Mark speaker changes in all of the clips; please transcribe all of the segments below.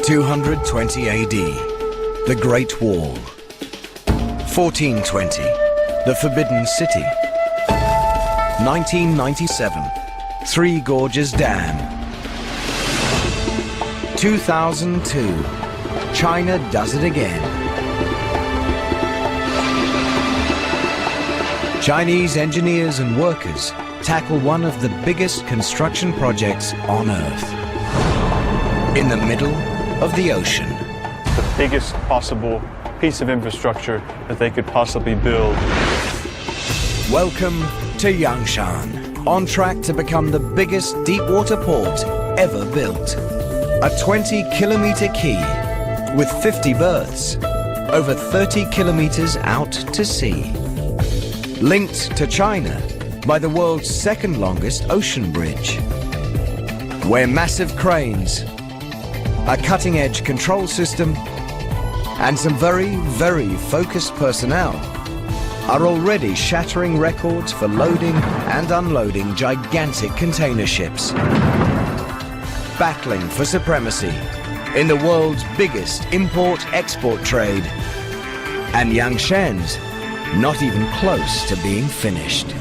Speaker 1: 220 AD, the Great Wall. 1420, the Forbidden City. 1997, Three Gorges Dam. 2002, China does it again. Chinese engineers and workers tackle one of the biggest construction projects on Earth. In the middle of the ocean.
Speaker 2: The biggest possible piece of infrastructure that they could possibly build.
Speaker 1: Welcome to Yangshan, on track to become the biggest deep-water port ever built. A 20-kilometer quay with 50 berths, over 30 kilometers out to sea. Linked to China by the world's second longest ocean bridge, where massive cranes, a cutting-edge control system, and some very, very focused personnel are already shattering records for loading and unloading gigantic container ships. Battling for supremacy in the world's biggest import-export trade. And Yangshan's not even close to being finished.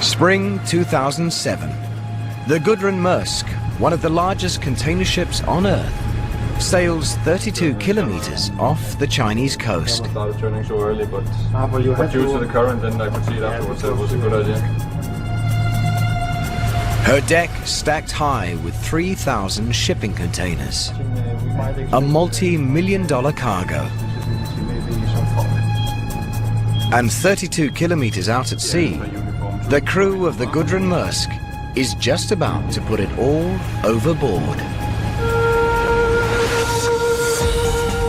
Speaker 1: Spring 2007. The Gudrun Maersk, one of the largest container ships on Earth, sails 32 kilometers off the Chinese coast.
Speaker 2: I started turning so early, but due to the current, then I could see it afterwards that it was a good idea.
Speaker 1: Her deck stacked high with 3,000 shipping containers. A multi-million-dollar cargo. And 32 kilometers out at sea, the crew of the Gudrun Maersk is just about to put it all overboard.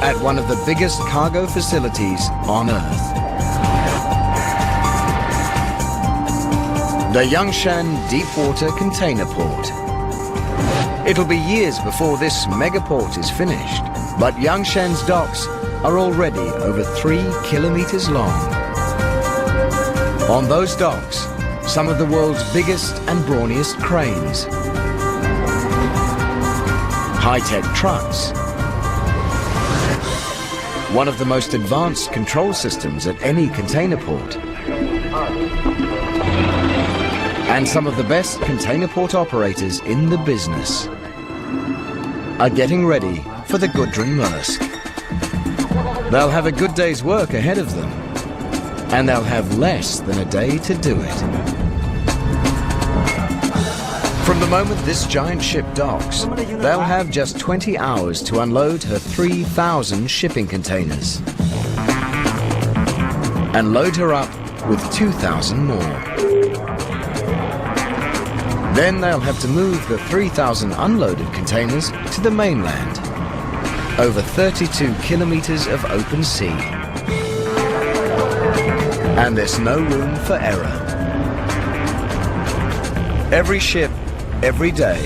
Speaker 1: At one of the biggest cargo facilities on Earth. The Yangshan Deep-Water Container Port. It'll be years before this megaport is finished, but Yangshan's docks are already over 3 kilometers long. On those docks, some of the world's biggest and brawniest cranes, high-tech trucks, one of the most advanced control systems at any container port, and some of the best container port operators in the business are getting ready for the Gudrun Maersk. They'll have a good day's work ahead of them, and they'll have less than a day to do it. From the moment this giant ship docks, they'll have just 20 hours to unload her 3,000 shipping containers and load her up with 2,000 more. Then they'll have to move the 3,000 unloaded containers to the mainland, over 32 kilometers of open sea. And there's no room for error. Every ship, every day,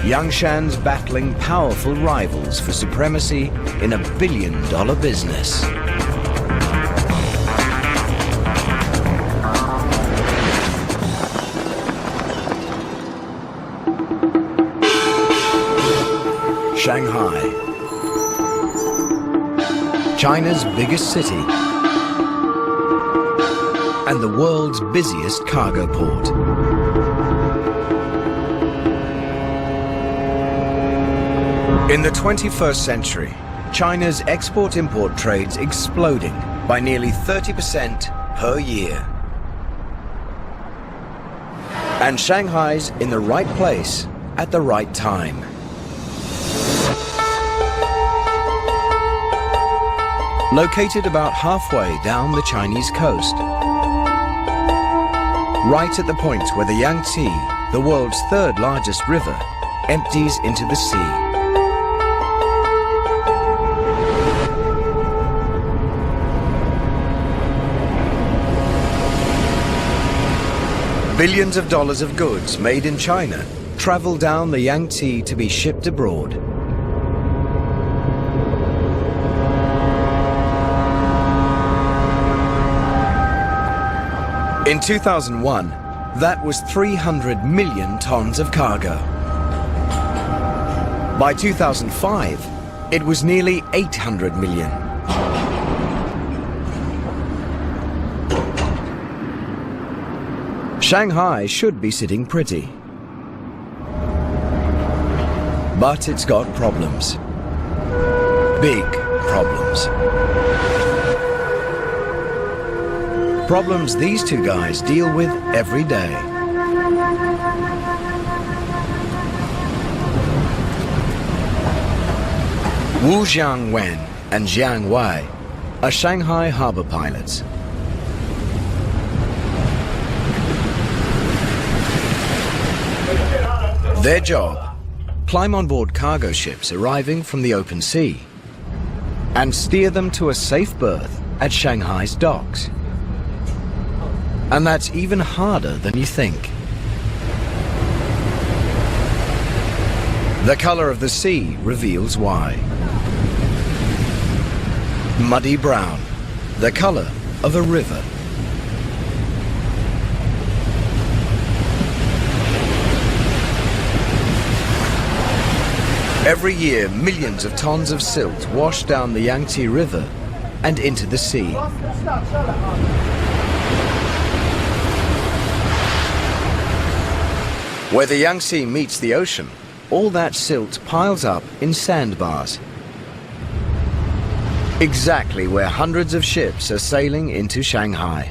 Speaker 1: Yangshan's battling powerful rivals for supremacy in a billion-dollar business. Shanghai, China's biggest city and the world's busiest cargo port. In the 21st century, China's export-import trade's exploding by nearly 30% per year. And Shanghai's in the right place at the right time. Located about halfway down the Chinese coast. Right at the point where the Yangtze, the world's third largest river, empties into the sea. Billions of dollars of goods made in China travel down the Yangtze to be shipped abroad. In 2001, that was 300 million tons of cargo. By 2005, it was nearly 800 million. Shanghai should be sitting pretty. But it's got problems. Big problems. Problems these two guys deal with every day. Wu Jiangwen and Jiang Wei are Shanghai harbor pilots. Their job, climb on board cargo ships arriving from the open sea and steer them to a safe berth at Shanghai's docks. And that's even harder than you think. The color of the sea reveals why. Muddy brown, the color of a river. Every year, millions of tons of silt wash down the Yangtze River and into the sea. Where the Yangtze meets the ocean, all that silt piles up in sandbars. Exactly where hundreds of ships are sailing into Shanghai.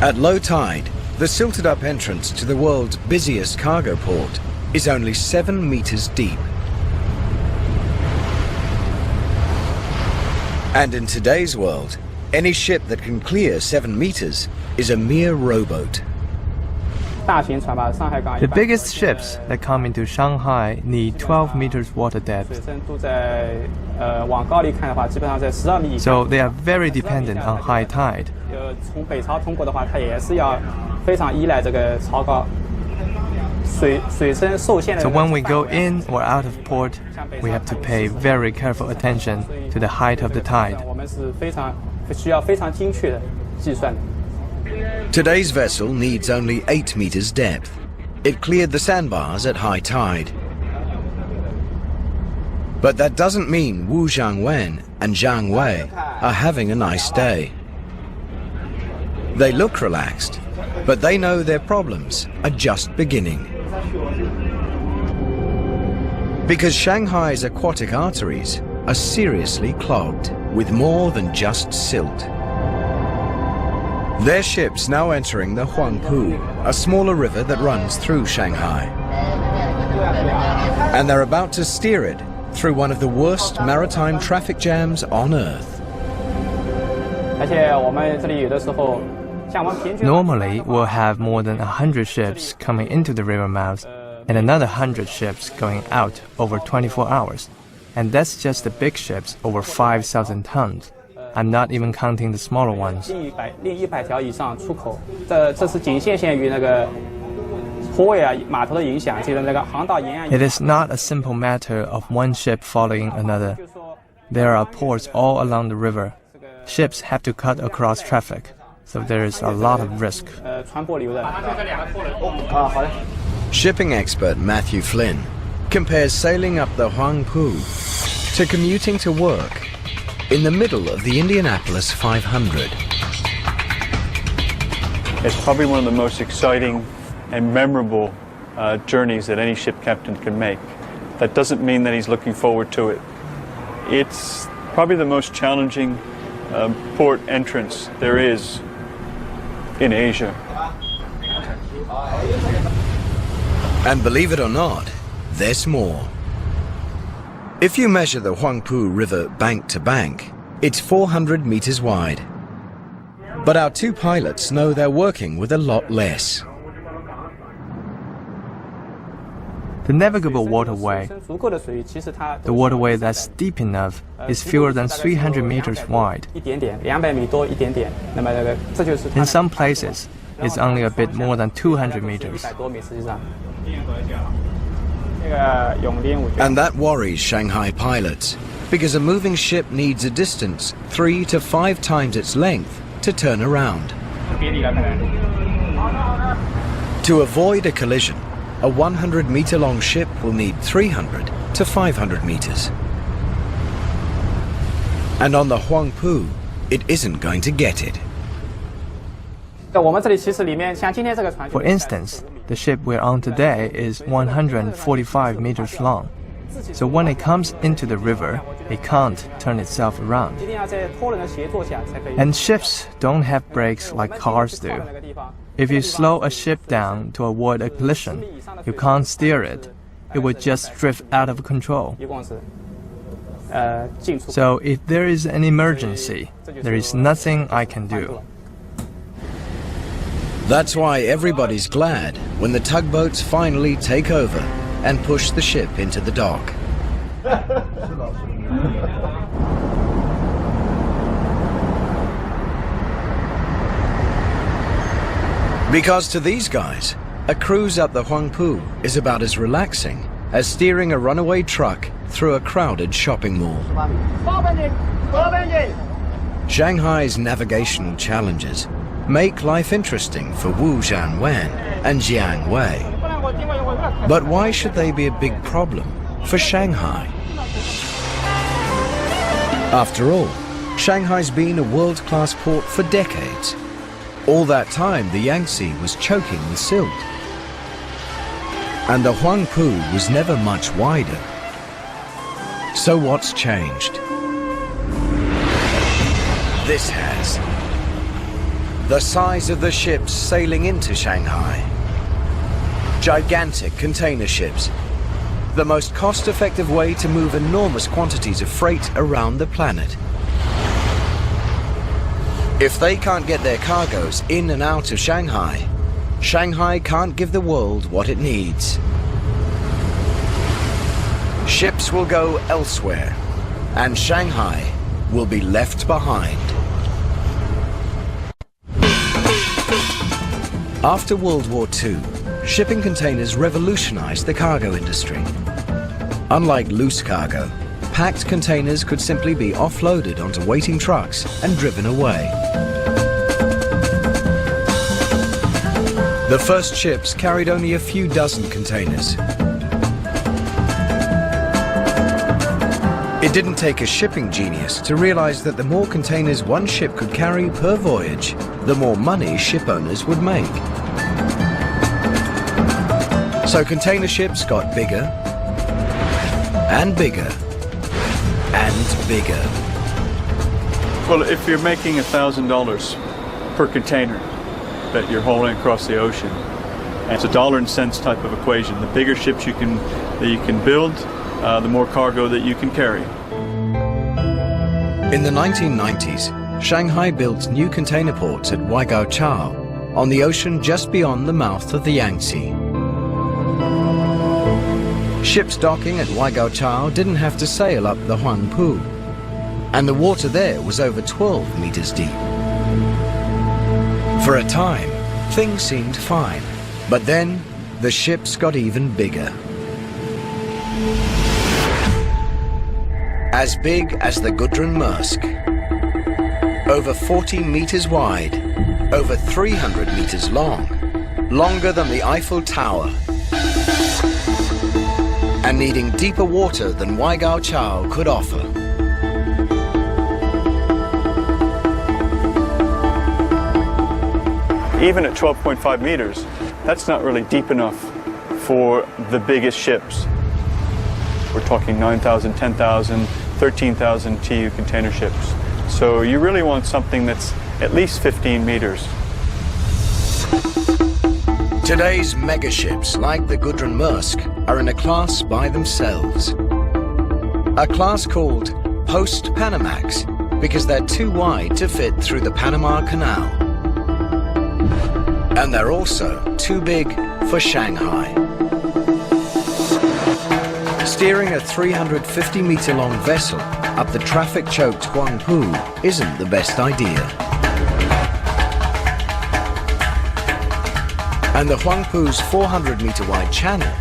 Speaker 1: At low tide, the silted-up entrance to the world's busiest cargo port is only 7 meters deep. And in today's world, any ship that can clear 7 meters is a mere rowboat.
Speaker 3: The biggest ships that come into Shanghai need 12 meters water depth. So they are very dependent on high tide. So when we go in or out of port, we have to pay very careful attention to the height of the tide.
Speaker 1: Today's vessel needs only 8 meters depth. It cleared the sandbars at high tide. But that doesn't mean Wu Jiangwen and Jiang Wei are having a nice day. They look relaxed, but they know their problems are just beginning. Because Shanghai's aquatic arteries are seriously clogged with more than just silt. Their ships now entering the Huangpu, a smaller river that runs through Shanghai. And they're about to steer it through one of the worst maritime traffic jams on Earth.
Speaker 3: Normally, we'll have more than 100 ships coming into the river mouth and another 100 ships going out over 24 hours. And that's just the big ships over 5,000 tons. I'm not even counting the smaller ones. It is not a simple matter of one ship following another. There are ports all along the river. Ships have to cut across traffic, so there is a lot of risk.
Speaker 1: Shipping expert Matthew Flynn compares sailing up the Huangpu to commuting to work in the middle of the Indianapolis 500.
Speaker 2: It's probably one of the most exciting and memorable journeys that any ship captain can make. That doesn't mean that he's looking forward to it. It's probably the most challenging port entrance there is in Asia.
Speaker 1: And believe it or not, there's more. If you measure the Huangpu River bank to bank, it's 400 meters wide. But our two pilots know they're working with a lot less.
Speaker 3: The navigable waterway, the waterway that's deep enough, is fewer than 300 meters wide. In some places, is only a bit more than 200 meters.
Speaker 1: And that worries Shanghai pilots, because a moving ship needs a distance 3 to 5 times its length to turn around. To avoid a collision, a 100-meter-long ship will need 300 to 500 meters. And on the Huangpu, it isn't going to get it.
Speaker 3: For instance, the ship we're on today is 145 meters long. So when it comes into the river, it can't turn itself around. And ships don't have brakes like cars do. If you slow a ship down to avoid a collision, you can't steer it. It would just drift out of control. So if there is an emergency, there is nothing I can do.
Speaker 1: That's why everybody's glad when the tugboats finally take over and push the ship into the dock. Because to these guys, a cruise up the Huangpu is about as relaxing as steering a runaway truck through a crowded shopping mall. Shanghai's navigational challenges make life interesting for Wu Zhanwen and Jiang Wei. But why should they be a big problem for Shanghai? After all, Shanghai's been a world-class port for decades. All that time, the Yangtze was choking with silt. And the Huangpu was never much wider. So what's changed? This has. The size of the ships sailing into Shanghai. Gigantic container ships. The most cost-effective way to move enormous quantities of freight around the planet. If they can't get their cargoes in and out of Shanghai, Shanghai can't give the world what it needs. Ships will go elsewhere, and Shanghai will be left behind. After World War II, shipping containers revolutionized the cargo industry. Unlike loose cargo, packed containers could simply be offloaded onto waiting trucks and driven away. The first ships carried only a few dozen containers. It didn't take a shipping genius to realize that the more containers one ship could carry per voyage, the more money ship owners would make. So container ships got bigger and bigger and bigger.
Speaker 2: Well, if you're making $1,000 per container that you're hauling across the ocean, and it's a dollar and cents type of equation, the bigger ships that you can build, the more cargo that you can carry.
Speaker 1: In the 1990s, Shanghai built new container ports at Waigaoqiao on the ocean just beyond the mouth of the Yangtze. Ships docking at Waigaoqiao didn't have to sail up the Huangpu, and the water there was over 12 meters deep. For a time, things seemed fine, but then the ships got even bigger. As big as the Gudrun Maersk, over 40 meters wide, over 300 meters long, longer than the Eiffel Tower, and needing deeper water than Waigaoqiao could offer.
Speaker 2: Even at 12.5 meters, that's not really deep enough for the biggest ships. We're talking 9,000, 10,000, 13,000 TEU container ships. So you really want something that's at least 15 meters.
Speaker 1: Today's megaships, like the Gudrun Maersk, are in a class by themselves. A class called Post-Panamax, because they're too wide to fit through the Panama Canal. And they're also too big for Shanghai. Steering a 350-meter-long vessel up the traffic-choked Huangpu isn't the best idea. And the Huangpu's 400-meter wide channel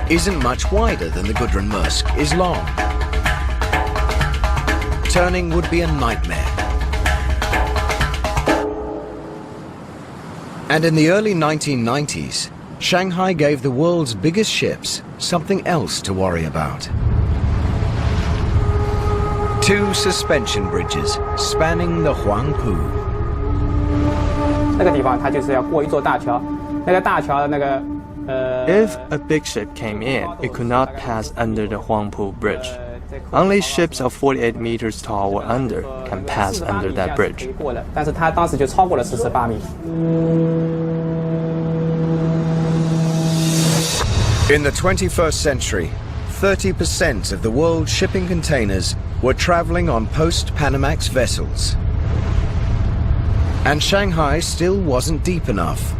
Speaker 1: isn't much wider than the Gudrunmursk is long. Turning would be a nightmare. And in the early 1990s, Shanghai gave the world's biggest ships something else to worry about. 2 suspension bridges spanning the Huangpu.
Speaker 4: 那个地方它就是要过一座大桥，那个大桥的那个
Speaker 3: If a big ship came in, it could not pass under the Huangpu Bridge. Only ships of 48 meters tall or under can pass under that bridge.
Speaker 4: 但是它当时就超过了48米。
Speaker 1: In the 21st century, 30% of the world's shipping containers were traveling on post-Panamax vessels. And Shanghai still wasn't deep enough,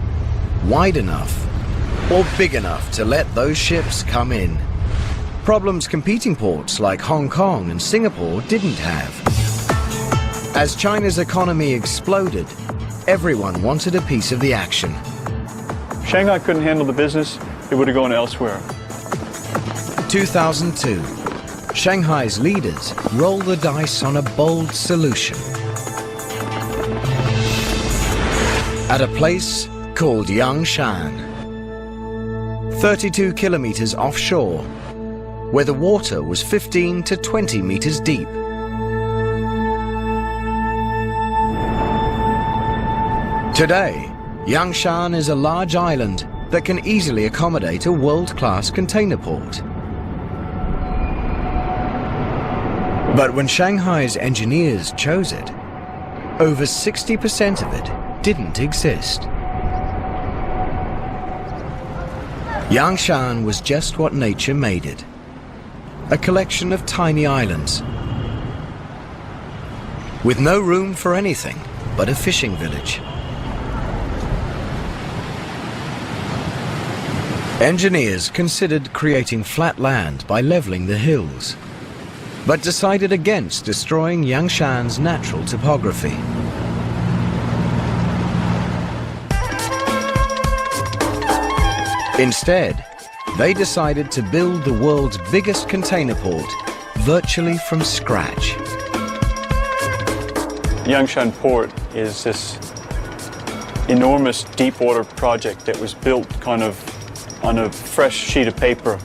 Speaker 1: wide enough, or big enough to let those ships come in. Problems competing ports like Hong Kong and Singapore didn't have. As China's economy exploded, everyone wanted a piece of the action.
Speaker 2: Shanghai couldn't handle the business, it would have gone elsewhere.
Speaker 1: 2002, Shanghai's leaders rolled the dice on a bold solution. At a place called Yangshan, 32 kilometers offshore, where the water was 15 to 20 meters deep. Today, Yangshan is a large island that can easily accommodate a world-class container port. But when Shanghai's engineers chose it, over 60% of it didn't exist. Yangshan was just what nature made it, a collection of tiny islands, with no room for anything but a fishing village. Engineers considered creating flat land by leveling the hills, but decided against destroying Yangshan's natural topography. Instead, they decided to build the world's biggest container port virtually from scratch.
Speaker 2: Yangshan Port is this enormous deep water project that was built kind of on a fresh sheet of paper,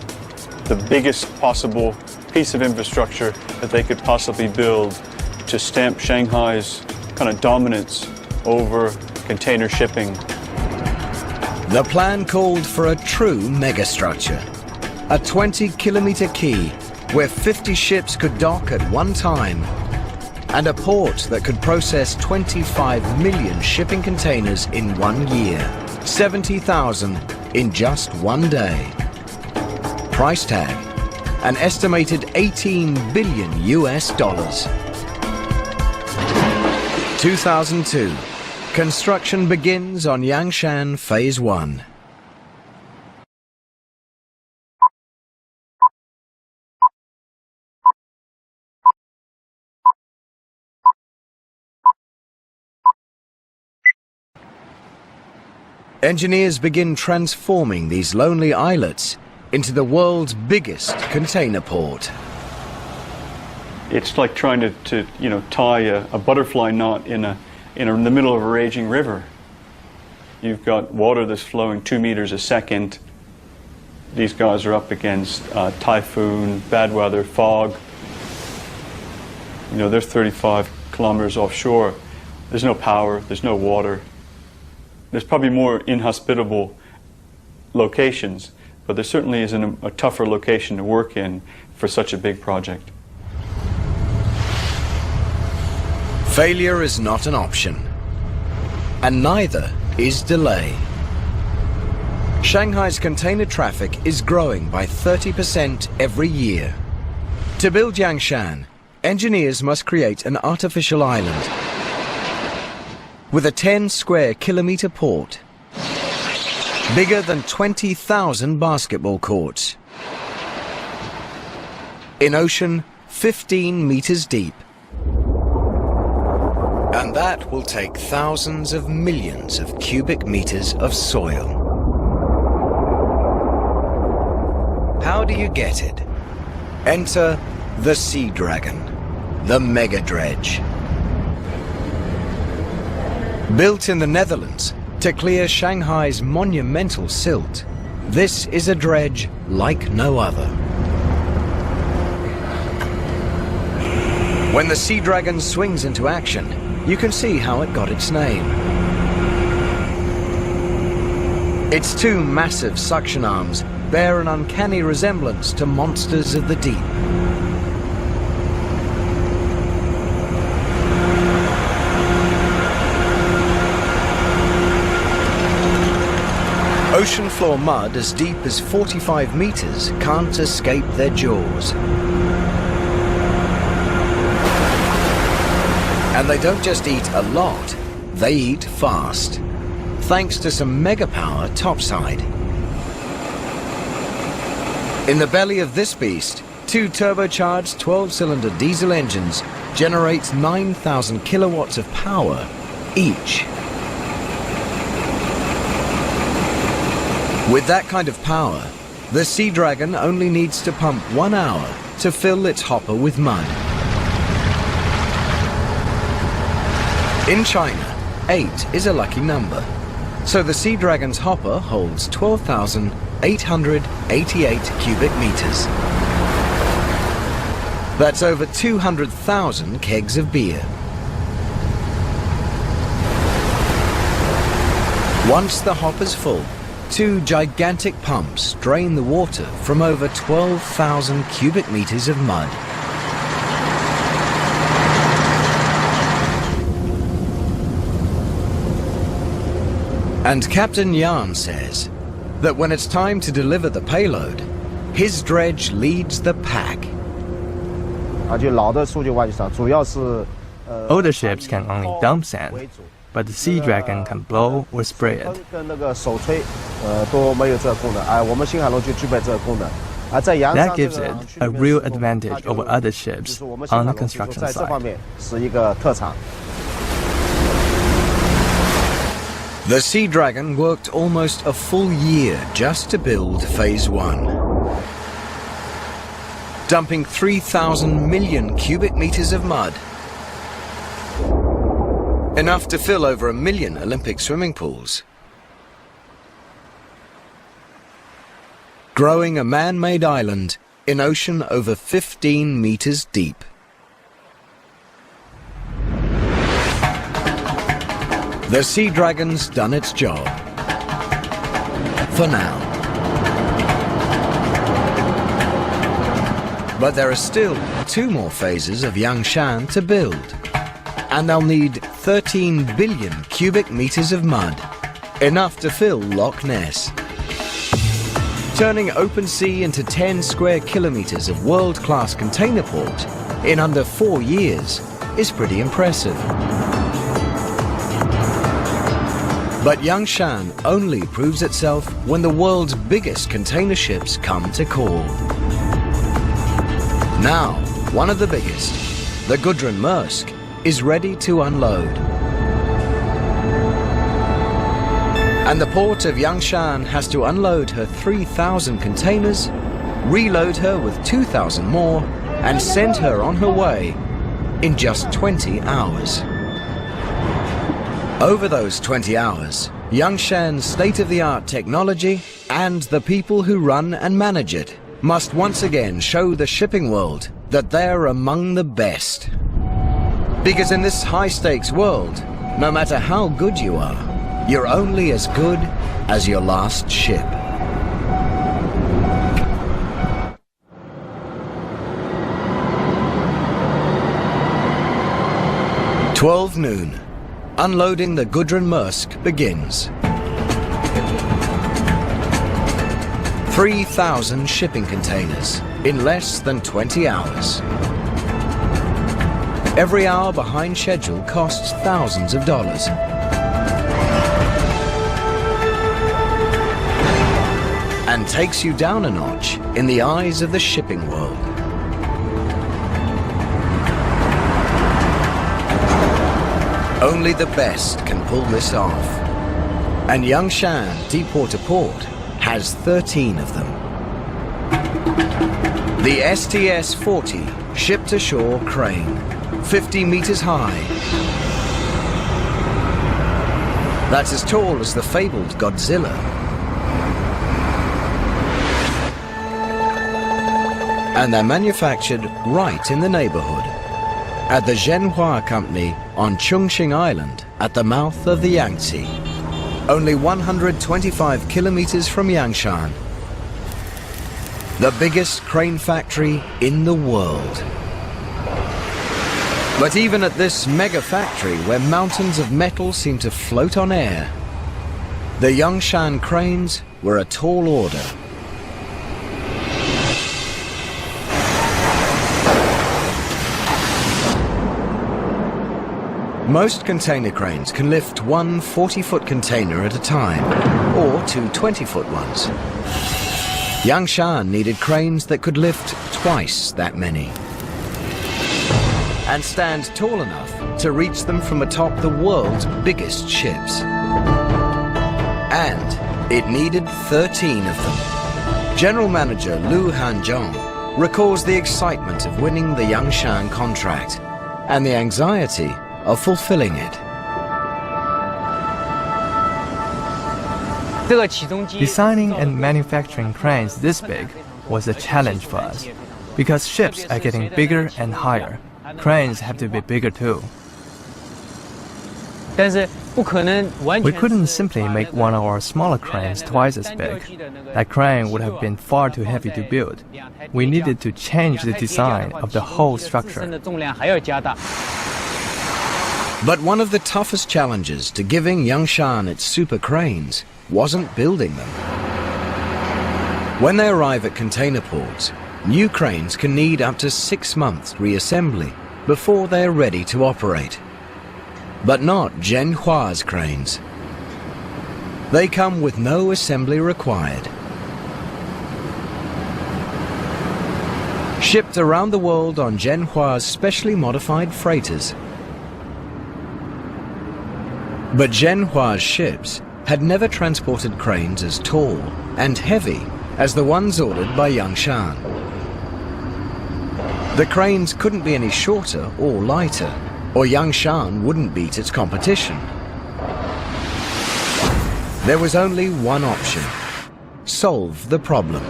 Speaker 2: the biggest possible piece of infrastructure that they could possibly build to stamp Shanghai's kind of dominance over container shipping.
Speaker 1: The plan called for a true megastructure, a 20-kilometer quay where 50 ships could dock at one time, and a port that could process 25 million shipping containers in 1 year, 70,000 in just one day. Price tag, an estimated 18 billion US dollars. 2002, construction begins on Yangshan Phase 1. Engineers begin transforming these lonely islets into the world's biggest container port.
Speaker 2: It's like trying to tie a butterfly knot in the middle of a raging river. You've got water that's flowing 2 meters a second. These guys are up against typhoon, bad weather, fog. They're 35 kilometers offshore. There's no power, there's no water. There's probably more inhospitable locations, but there certainly isn't a tougher location to work in for such a big project.
Speaker 1: Failure is not an option, and neither is delay. Shanghai's container traffic is growing by 30% every year. To build Yangshan, engineers must create an artificial island with a 10-square-kilometer port, bigger than 20,000 basketball courts, in ocean 15 meters deep. And that will take thousands of millions of cubic meters of soil. how do you get it? Enter the Sea Dragon, the mega dredge. Built in the Netherlands to clear Shanghai's monumental silt, this is a dredge like no other. When the Sea Dragon swings into action, you can see how it got its name. Its two massive suction arms bear an uncanny resemblance to monsters of the deep. Ocean floor mud as deep as 45 meters can't escape their jaws. And they don't just eat a lot, they eat fast, thanks to some mega power topside. In the belly of this beast, two turbocharged 12-cylinder diesel engines generate 9,000 kilowatts of power each. With that kind of power, the Sea Dragon only needs to pump 1 hour to fill its hopper with mud. In China, 8 is a lucky number, so the Sea Dragon's hopper holds 12,888 cubic meters. That's over 200,000 kegs of beer. Once the hopper's full, two gigantic pumps drain the water from over 12,000 cubic meters of mud. And Captain Yan says that when it's time to deliver the payload, his dredge leads the pack.
Speaker 3: Older ships can only dump sand, but the Sea Dragon can blow or spray it. That gives it a real advantage over other ships on the construction site.
Speaker 1: The Sea Dragon worked almost a full year just to build Phase 1. Dumping 3,000 million cubic meters of mud. Enough to fill over 1 million Olympic swimming pools. Growing a man-made island in ocean over 15 meters deep. The Sea Dragon's done its job. For now. But there are still 2 more phases of Yangshan to build. And they'll need 13 billion cubic meters of mud, enough to fill Loch Ness. Turning open sea into 10 square kilometers of world-class container port in under 4 years is pretty impressive. But Yangshan only proves itself when the world's biggest container ships come to call. Now, one of the biggest, the Gudrun Maersk, is ready to unload. And the port of Yangshan has to unload her 3,000 containers, reload her with 2,000 more, and send her on her way in just 20 hours. Over those 20 hours, Yangshan's state-of-the-art technology and the people who run and manage it must once again show the shipping world that they're among the best. Because in this high-stakes world, no matter how good you are, you're only as good as your last ship. 12 noon. Unloading the Gudrun Maersk begins. 3,000 shipping containers in less than 20 hours. Every hour behind schedule costs thousands of dollars. And takes you down a notch in the eyes of the shipping world. Only the best can pull this off. And Yangshan Deep-Water Port has 13 of them. The STS-40 ship-to-shore crane, 50 meters high. That's as tall as the fabled Godzilla. And they're manufactured right in the neighborhood, at the Zhenhua Company on Chongqing Island at the mouth of the Yangtze, only 125 kilometers from Yangshan, the biggest crane factory in the world. But even at this mega factory, where mountains of metal seem to float on air, the Yangshan cranes were a tall order. Most container cranes can lift one 40-foot container at a time, or two 20-foot ones. Yangshan needed cranes that could lift twice that many, and stand tall enough to reach them from atop the world's biggest ships. And it needed 13 of them. General Manager Lu Hanzhong recalls the excitement of winning the Yangshan contract and the anxiety of fulfilling it.
Speaker 3: Designing and manufacturing cranes this big was a challenge for us, because ships are getting bigger and higher. Cranes have to be bigger too. We couldn't simply make one of our smaller cranes twice as big. That crane would have been far too heavy to build. We needed to change the design of the whole structure.
Speaker 1: But one of the toughest challenges to giving Yangshan its super cranes wasn't building them. When they arrive at container ports, new cranes can need up to 6 months reassembly before they are ready to operate. But not Zhenhua's cranes. They come with no assembly required. Shipped around the world on Zhenhua's specially modified freighters. But Zhenhua's ships had never transported cranes as tall and heavy as the ones ordered by Yangshan. The cranes couldn't be any shorter or lighter, or Yangshan wouldn't beat its competition. There was only one option: solve the problem.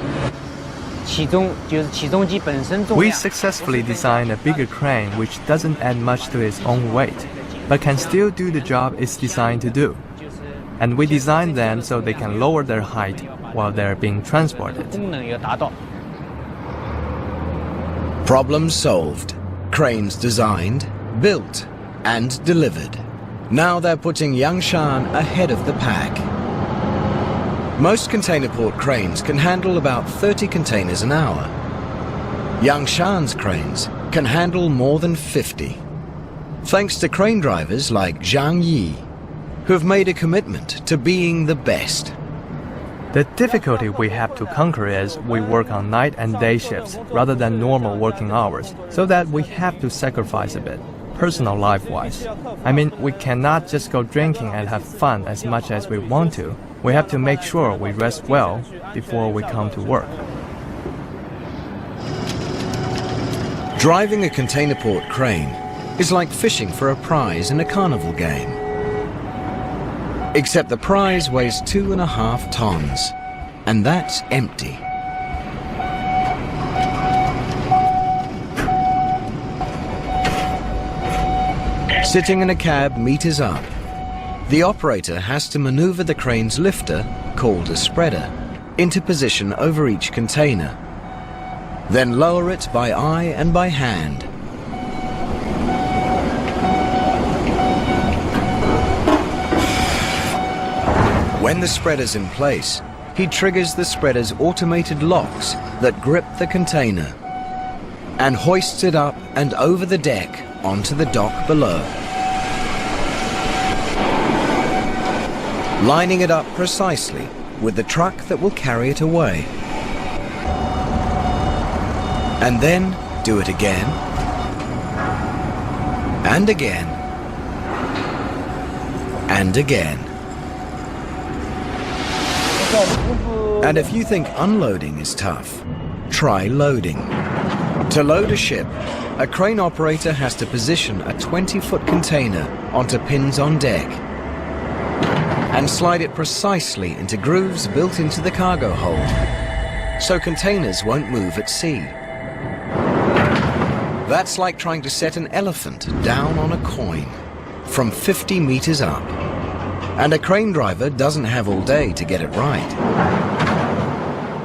Speaker 3: We successfully designed a bigger crane which doesn't add much to its own weight, but can still do the job it's designed to do. And we designed them so they can lower their height while they're being transported.
Speaker 1: Problem solved. Cranes designed, built, and delivered. Now they're putting Yangshan ahead of the pack. Most container port cranes can handle about 30 containers an hour. Yangshan's cranes can handle more than 50. Thanks to crane drivers like Zhang Yi, who have made a commitment to being the best.
Speaker 3: The difficulty we have to conquer is we work on night and day shifts rather than normal working hours, so that we have to sacrifice a bit, personal life-wise. I mean, we cannot just go drinking and have fun as much as we want to. We have to make sure we rest well before we come to work.
Speaker 1: Driving a container port crane is like fishing for a prize in a carnival game. Except the prize weighs 2.5 tons, and that's empty. Sitting in a cab meters up, the operator has to maneuver the crane's lifter, called a spreader, into position over each container, then lower it by eye and by hand. When the spreader's in place, he triggers the spreader's automated locks that grip the container and hoists it up and over the deck onto the dock below, lining it up precisely with the truck that will carry it away. And then do it again, and again, and again. And if you think unloading is tough, Try loading. To load a ship, a crane operator has to position a 20-foot container onto pins on deck and slide it precisely into grooves built into the cargo hold, so containers won't move at sea. That's like trying to set an elephant down on a coin from 50 meters up. And a crane driver doesn't have all day to get it right.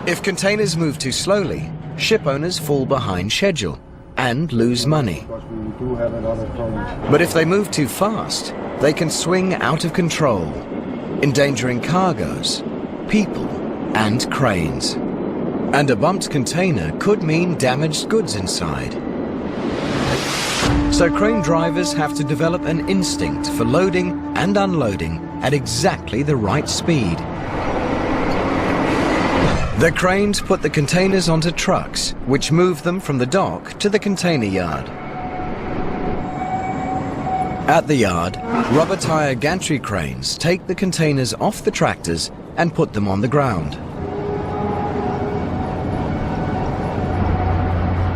Speaker 1: If containers move too slowly, ship owners fall behind schedule and lose money. But if they move too fast, they can swing out of control, endangering cargoes, people, and cranes. And a bumped container could mean damaged goods inside. So crane drivers have to develop an instinct for loading and unloading at exactly the right speed. The cranes put the containers onto trucks, which move them from the dock to the container yard. At the yard, rubber tire gantry cranes take the containers off the tractors and put them on the ground.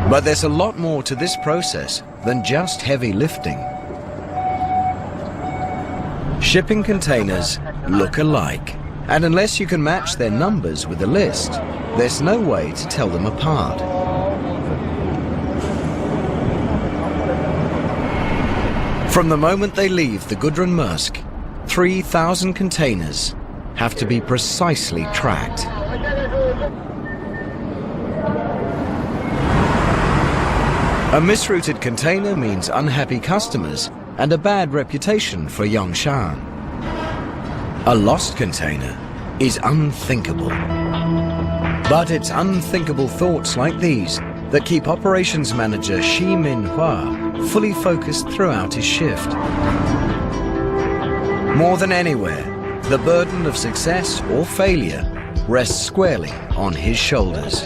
Speaker 1: But there's a lot more to this process than just heavy lifting. Shipping containers look alike, and unless you can match their numbers with the list, there's no way to tell them apart. From the moment they leave the Gudrun Maersk, 3,000 containers have to be precisely tracked. A misrouted container means unhappy customers and a bad reputation for Yangshan. A lost container is unthinkable. But it's unthinkable thoughts like these that keep operations manager Shi Min-hua fully focused throughout his shift. More than anywhere, the burden of success or failure rests squarely on his shoulders.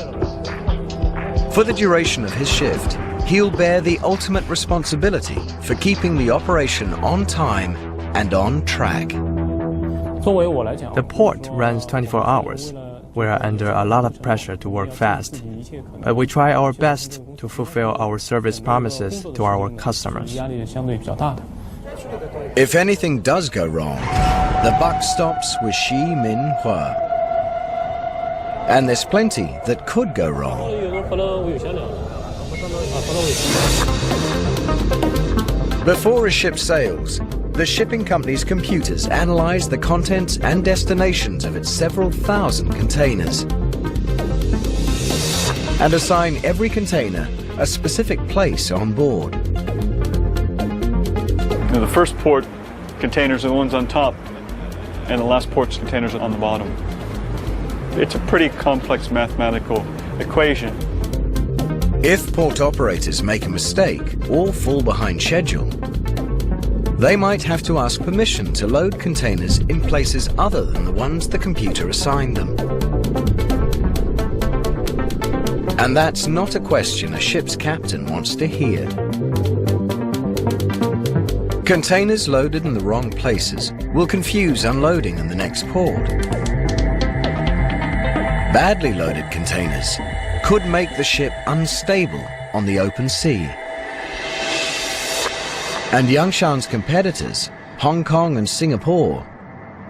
Speaker 1: For the duration of his shift, he'll bear the ultimate responsibility for keeping the operation on time and on track.
Speaker 3: The port runs 24 hours. We are under a lot of pressure to work fast, but we try our best to fulfill our service promises to our customers.
Speaker 1: If anything does go wrong, the buck stops with Shi Min-hua. And there's plenty that could go wrong. Before a ship sails, the shipping company's computers analyze the contents and destinations of its several thousand containers and assign every container a specific place on board.
Speaker 2: The first port containers are the ones on top, and the last port's containers are on the bottom. It's a pretty complex mathematical equation.
Speaker 1: If port operators make a mistake or fall behind schedule, they might have to ask permission to load containers in places other than the ones the computer assigned them. And that's not a question a ship's captain wants to hear. Containers loaded in the wrong places will confuse unloading in the next port. Badly loaded containers could make the ship unstable on the open sea. And Yangshan's competitors, Hong Kong and Singapore,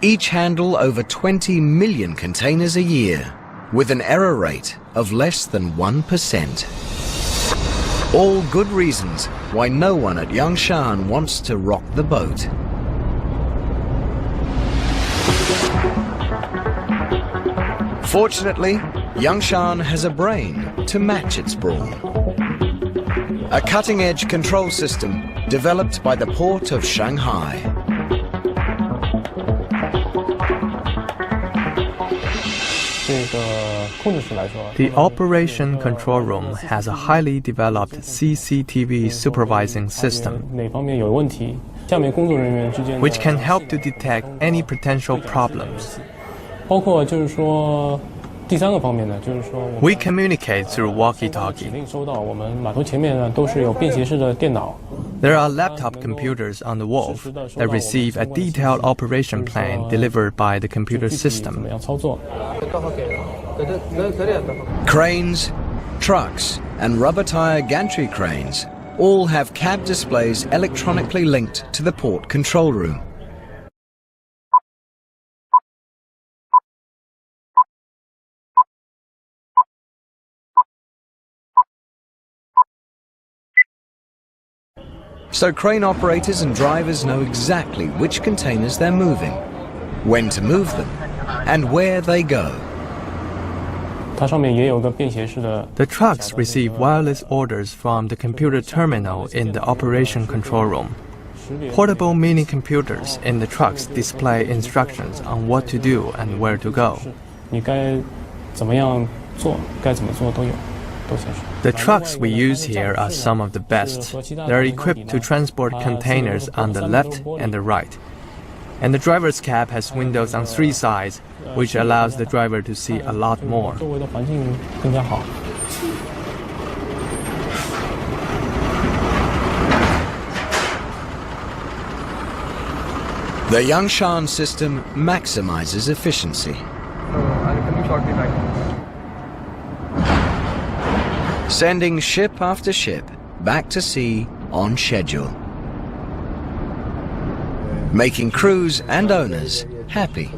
Speaker 1: each handle over 20 million containers a year with an error rate of less than 1%. All good reasons why no one at Yangshan wants to rock the boat. Fortunately, Yangshan has a brain to match its brawn. A cutting-edge control system developed by the Port of Shanghai.
Speaker 3: The operation control room has a highly developed CCTV supervising system, which can help to detect any potential problems. We communicate through walkie-talkie. There are laptop computers on the wharf that receive a detailed operation plan delivered by the computer system.
Speaker 1: Cranes, Trucks and rubber tire gantry cranes all have cab displays electronically linked to the port control room. So crane operators and drivers know exactly which containers they're moving, when to move them, and where they go.
Speaker 3: The trucks receive wireless orders from the computer terminal in the operation control room. Portable mini computers in the trucks display instructions on what to do and where to go. The trucks we use here are some of the best. They're equipped to transport containers on the left and the right. And the driver's cab has windows on 3 sides, which allows the driver to see a lot more.
Speaker 1: The Yangshan system maximizes efficiency. Sending ship after ship back to sea on schedule. Making crews and owners happy.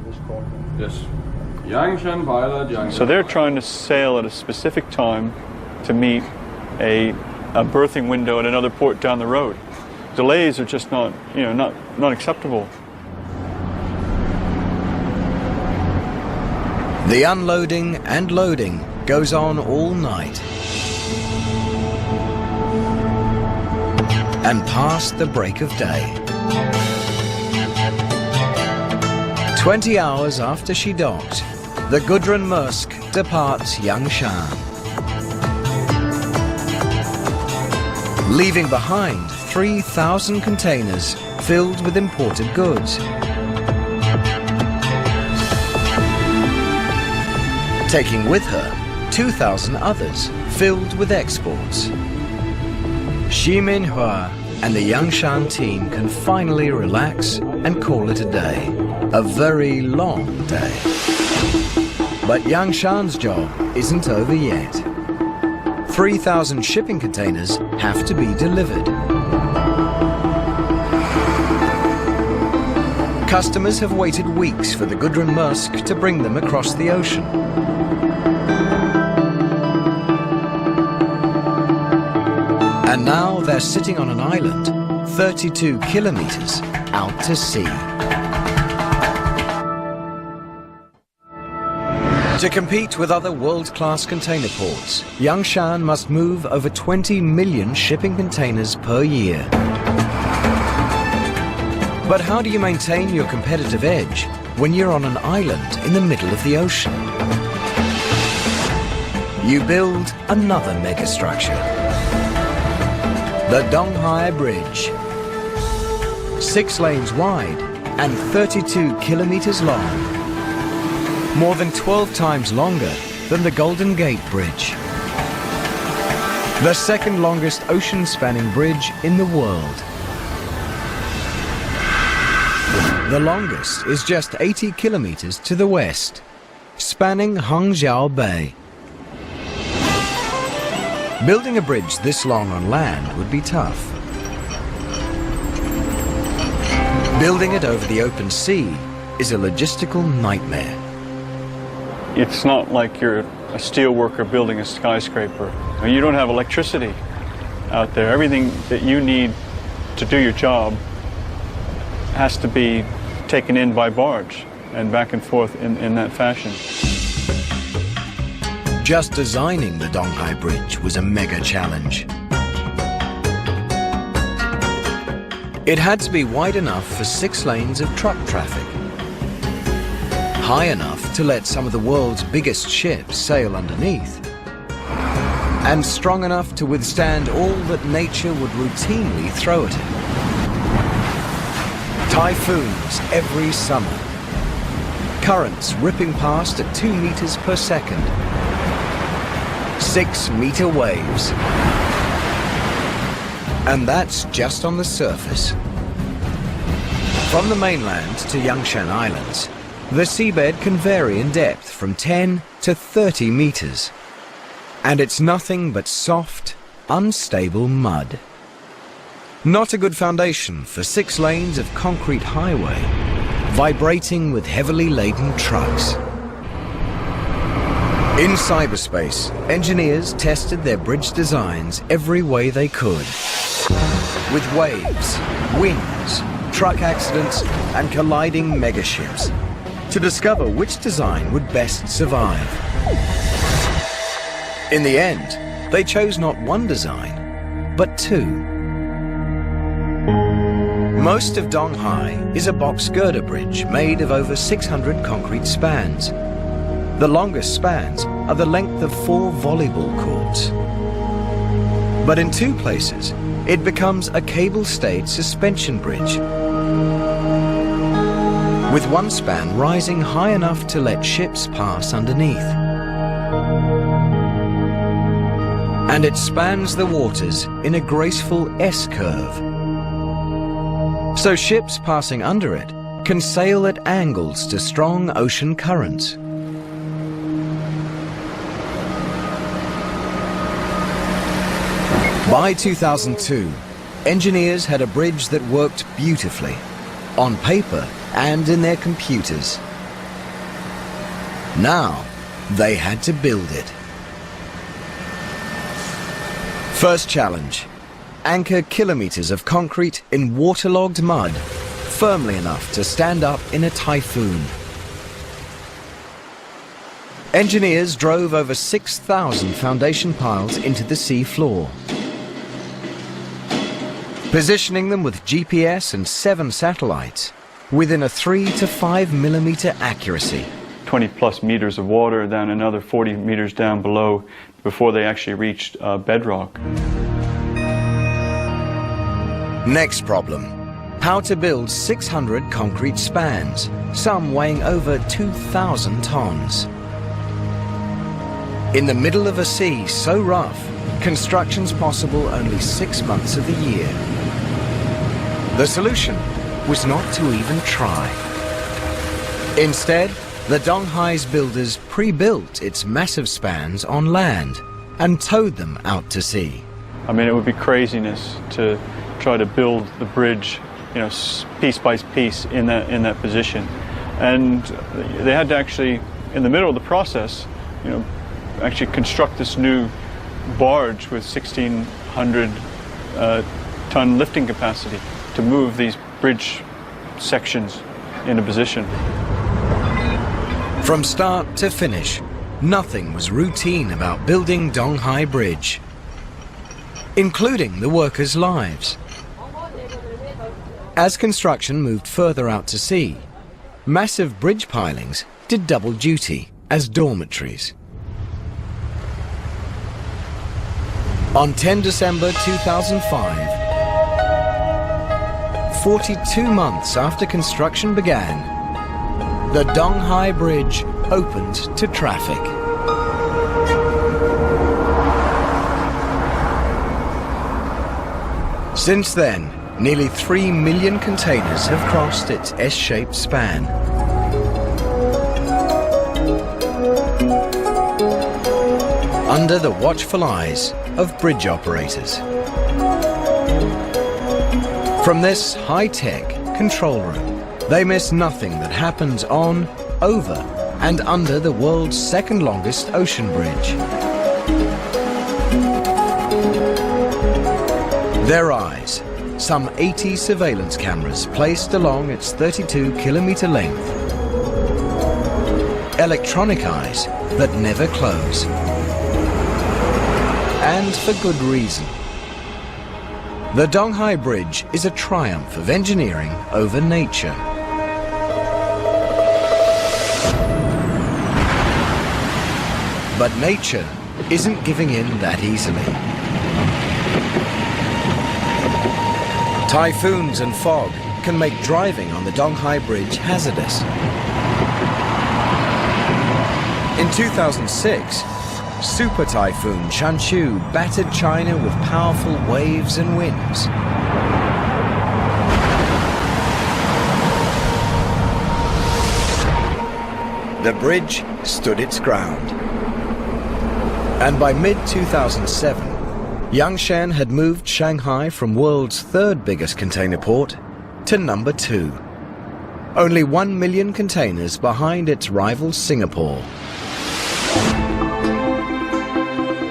Speaker 2: So they're trying to sail at a specific time to meet a berthing window at another port down the road. Delays are just not acceptable.
Speaker 1: The unloading and loading goes on all night. And past the break of day. 20 hours after she docked, the Gudrun Maersk departs Yangshan, leaving behind 3,000 containers filled with imported goods. Taking with her 2,000 others filled with exports. Xi Minhua and the Yangshan team can finally relax and call it a day. A very long day. But Yangshan's job isn't over yet. 3,000 shipping containers have to be delivered. Customers have waited weeks for the Gudrun Maersk to bring them across the ocean. And now they're sitting on an island 32 kilometers out to sea. To compete with other world-class container ports, Yangshan must move over 20 million shipping containers per year. But how do you maintain your competitive edge when you're on an island in the middle of the ocean? You build another megastructure. The Donghai Bridge. 6 lanes wide and 32 kilometers long. More than 12 times longer than the Golden Gate Bridge. The second longest ocean-spanning bridge in the world. The longest is just 80 kilometers to the west, spanning Hangzhou Bay. Building a bridge this long on land would be tough. Building it over the open sea is a logistical nightmare.
Speaker 2: It's not like you're a steel worker building a skyscraper. You don't have electricity out there. Everything that you need to do your job has to be taken in by barge and back and forth in that fashion.
Speaker 1: Just designing the Donghai Bridge was a mega challenge. It had to be wide enough for 6 lanes of truck traffic, high enough to let some of the world's biggest ships sail underneath, and strong enough to withstand all that nature would routinely throw at it. Typhoons every summer, currents ripping past at 2 meters per second, 6-meter waves. And that's just on the surface. From the mainland to Yangshan Islands, the seabed can vary in depth from 10 to 30 meters. And it's nothing but soft, unstable mud. Not a good foundation for 6 lanes of concrete highway, vibrating with heavily laden trucks. In cyberspace, engineers tested their bridge designs every way they could. With waves, winds, truck accidents, and colliding megaships, to discover which design would best survive. In the end, they chose not one design, but 2. Most of Donghai is a box girder bridge made of over 600 concrete spans. The longest spans are the length of 4 volleyball courts. But in 2 places, it becomes a cable-stayed suspension bridge, with one span rising high enough to let ships pass underneath. And it spans the waters in a graceful S-curve, so ships passing under it can sail at angles to strong ocean currents. By 2002, engineers had a bridge that worked beautifully, on paper and in their computers. Now, they had to build it. First challenge: anchor kilometers of concrete in waterlogged mud, firmly enough to stand up in a typhoon. Engineers drove over 6,000 foundation piles into the sea floor, positioning them with GPS and 7 satellites within a 3 to 5 millimeter accuracy.
Speaker 2: 20 plus meters of water, then another 40 meters down below before they actually reached bedrock.
Speaker 1: Next problem: how to build 600 concrete spans, some weighing over 2,000 tons. In the middle of a sea so rough, construction's possible only 6 months of the year. The solution was not to even try. Instead, the Donghai's builders pre-built its massive spans on land and towed them out to sea.
Speaker 2: I mean, it would be craziness to try to build the bridge, piece by piece in that position. And they had to actually, in the middle of the process, actually construct this new barge with 1,600 ton lifting capacity to move these bridge sections into position.
Speaker 1: From start to finish, nothing was routine about building Donghai Bridge, including the workers' lives. As construction moved further out to sea, massive bridge pilings did double duty as dormitories. On 10 December 2005, 42 months after construction began, the Donghai Bridge opened to traffic. Since then, nearly 3 million containers have crossed its S-shaped span. Under the watchful eyes of bridge operators. From this high-tech control room, they miss nothing that happens on, over, and under the world's second longest ocean bridge. Their eyes, some 80 surveillance cameras placed along its 32-kilometer length. Electronic eyes that never close. And for good reason. The Donghai Bridge is a triumph of engineering over nature. But nature isn't giving in that easily. Typhoons and fog can make driving on the Donghai Bridge hazardous. In 2006, Super Typhoon Chanshu battered China with powerful waves and winds. The bridge stood its ground. And by mid-2007, Yangshan had moved Shanghai from world's third biggest container port to number 2. Only 1 million containers behind its rival Singapore.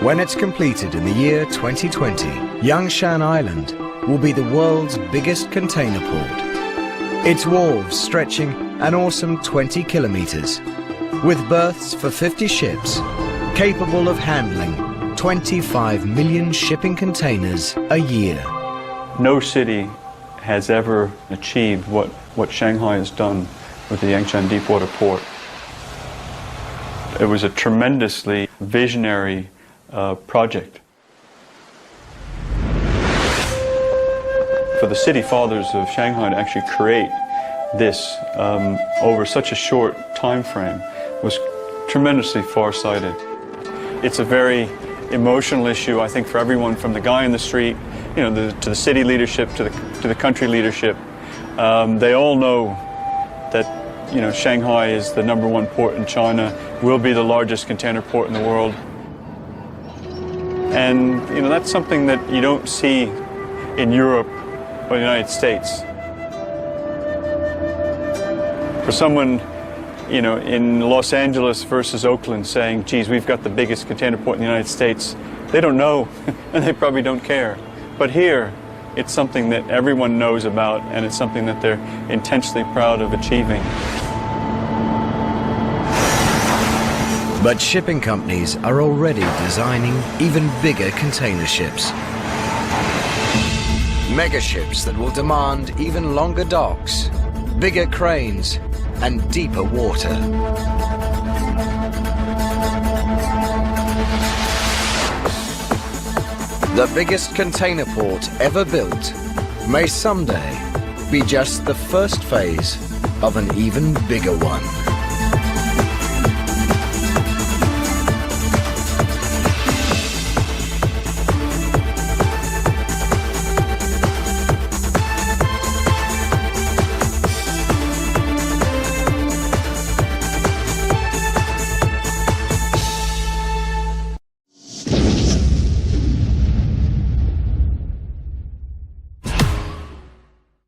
Speaker 1: When it's completed in the year 2020, Yangshan Island will be the world's biggest container port. Its wharves stretching an awesome 20 kilometers, with berths for 50 ships, capable of handling 25 million shipping containers a year.
Speaker 2: No city has ever achieved what Shanghai has done with the Yangshan Deep-Water Port. It was a tremendously visionary project. For the city fathers of Shanghai to actually create this over such a short time frame was tremendously far-sighted. It's a very emotional issue, I think, for everyone, from the guy in the street, you know, to the city leadership, to the country leadership. They all know that, you know, Shanghai is the #1 port in China, will be the largest container port in the world. And, you know, that's something that you don't see in Europe or the United States. For someone, you know, in Los Angeles versus Oakland saying, geez, we've got the biggest container port in the United States, they don't know, and they probably don't care. But here, it's something that everyone knows about, and it's something that they're intensely proud of achieving.
Speaker 1: But shipping companies are already designing even bigger container ships. Mega ships that will demand even longer docks, bigger cranes, and deeper water. The biggest container port ever built may someday be just the first phase of an even bigger one.